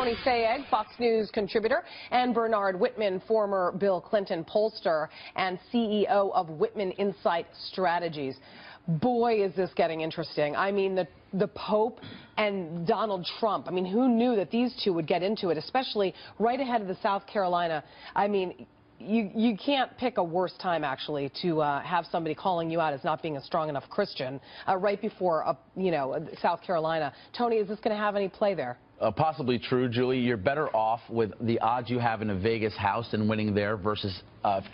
Tony Sayegh, Fox News contributor, and Bernard Whitman, former Bill Clinton pollster and CEO of Whitman Insight Strategies. Boy, is this getting interesting. I mean, the Pope and Donald Trump. I mean, who knew that these two would get into it, especially right ahead of the South Carolina. I mean, you can't pick a worse time, actually, to have somebody calling you out as not being a strong enough Christian right before, South Carolina. Tony, is this going to have any play there? Possibly true, Julie. You're better off with the odds you have in a Vegas house and winning there versus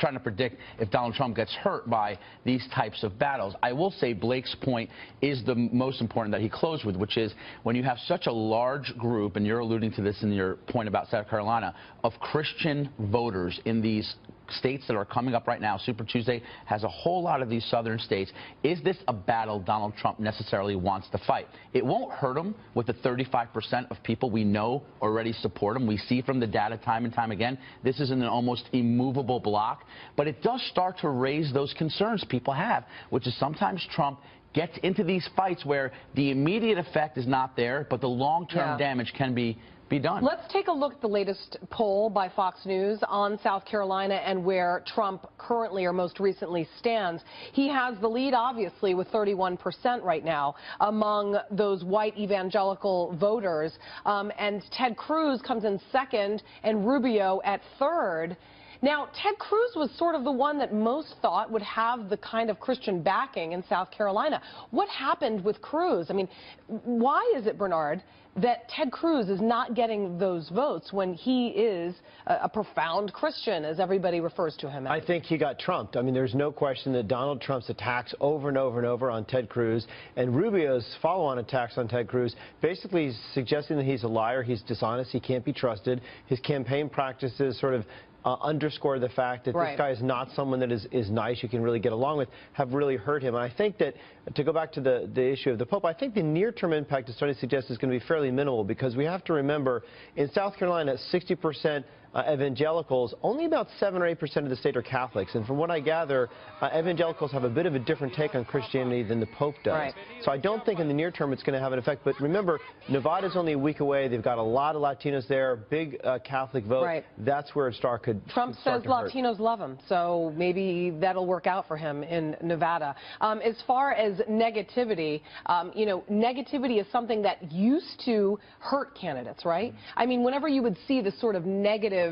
trying to predict if Donald Trump gets hurt by these types of battles. I will say Blake's point is the most important that he closed with, which is when you have such a large group, and you're alluding to this in your point about South Carolina, of Christian voters in these states that are coming up right now. Super Tuesday has a whole lot of these southern states. Is this a battle Donald Trump necessarily wants to fight? It won't hurt him with the 35% of people we know already support him. We see from the data time and time again, this is an almost immovable block. But it does start to raise those concerns people have, which is sometimes Trump gets into these fights where the immediate effect is not there, but the long-term damage can be done. Let's take a look at the latest poll by Fox News on South Carolina and where Trump currently or most recently stands. He has the lead, obviously, with 31% right now among those white evangelical voters. And Ted Cruz comes in second and Rubio at third. Now, Ted Cruz was sort of the one that most thought would have the kind of Christian backing in South Carolina. What happened with Cruz? I mean, why is it, Bernard, that Ted Cruz is not getting those votes when he is a profound Christian, as everybody refers to him as? I think he got trumped. I mean, there's no question that Donald Trump's attacks over and over and over on Ted Cruz and Rubio's follow-on attacks on Ted Cruz basically suggesting that he's a liar, he's dishonest, he can't be trusted. His campaign practices sort of underscore the fact that this guy is not someone that is nice, you can really get along with, have really hurt him. And I think that, to go back to the issue of the Pope, I think the near-term impact, as Tony suggests, is going to be fairly minimal, because we have to remember, in South Carolina, 60% evangelicals, only about 7 or 8% of the state are Catholics. And from what I gather, evangelicals have a bit of a different take on Christianity than the Pope does. So I don't think in the near term it's going to have an effect. But remember, Nevada's only a week away. They've got a lot of Latinos there, big Catholic vote. That's where it could Trump says Latinos love him, so maybe that'll work out for him in Nevada. As far as negativity, negativity is something that used to hurt candidates, right? I mean, whenever you would see this sort of negative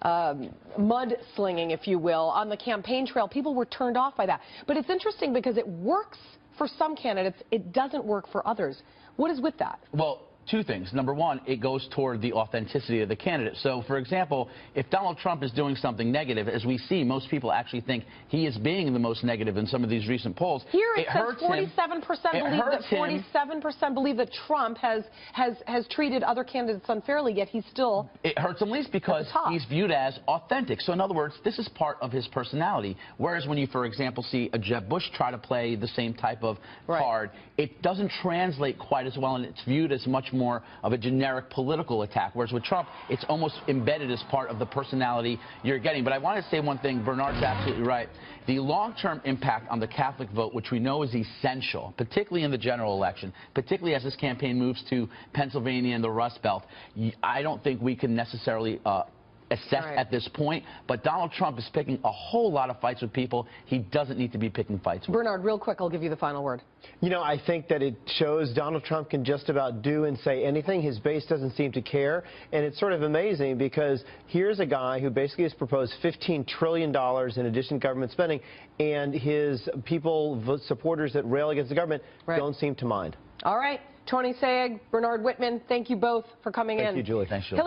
mudslinging, if you will, on the campaign trail, people were turned off by that. But it's interesting because it works for some candidates, it doesn't work for others. What is with that? Well, two things. Number one, it goes toward the authenticity of the candidate. So, for example, if Donald Trump is doing something negative, as we see, most people actually think he is being the most negative in some of these recent polls. Here it says 47% believe that Trump has treated other candidates unfairly, yet he's still. It hurts him least because he's viewed as authentic. So, in other words, this is part of his personality. Whereas when you, for example, see a Jeb Bush try to play the same type of card, it doesn't translate quite as well, and it's viewed as much more of a generic political attack, whereas with Trump, it's almost embedded as part of the personality you're getting. But I want to say one thing. Bernard's absolutely right. The long-term impact on the Catholic vote, which we know is essential, particularly in the general election, particularly as this campaign moves to Pennsylvania and the Rust Belt, I don't think we can necessarily assess at this point, but Donald Trump is picking a whole lot of fights with people he doesn't need to be picking fights with. Bernard, real quick, I'll give you the final word. You know, I think that it shows Donald Trump can just about do and say anything. His base doesn't seem to care, and it's sort of amazing because here's a guy who basically has proposed $15 trillion in additional government spending, and his supporters that rail against the government don't seem to mind. All right. Tony Sayegh, Bernard Whitman, thank you both for coming in. Thank you, Julie. Thanks, Julie.